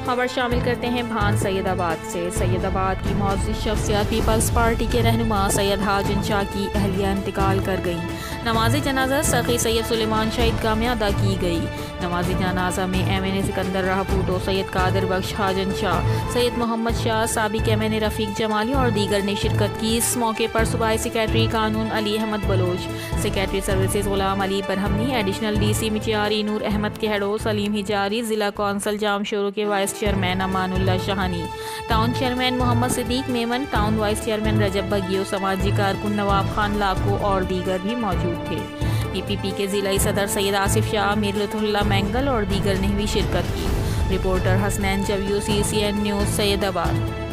खबर शामिल करते हैं भान सैयदाबाद से। सैयदाबाद की मौजूद शख्सियत पीपल्स पार्टी के रहनुमा सैयद हाजन शाह की अहलिया इंतकाल कर गई। नमाज जनाजा सखी सैयद सुलेमान शाह ईदगाह में अदा की गई। नमाज जनाजा में MNA सिकंदर राह भूटो, सैयद कादिर बख्श, हाजन शाह, सैयद मोहम्मद शाह, साबिक MNA रफ़ीक जमाली और दीगर ने शिरकत की। इस मौके पर सूबाई सेक्रेटरी कानून Ali Ahmed Baloch, secretary services Ghulam Ali Barahmani, additional DC Matiari Noor Ahmed Kehro, Saleem Hijari, जिला कौंसल जामशोरो के vice chairman Amanullah Shahani, town chairman Mohammad Siddique Memon, town vice chairman Rajab Bagio, समाजी कारकुन नवाब खान लाको और दीगर भी मौजूद थे। PPP के जिलाई सदर सैयद आसिफ शाह, मीर लुत्फुल्लाह मैंगल और दीगर ने भी शिरकत की। Reporter Hasnain Javio, CCN news, Saidabad.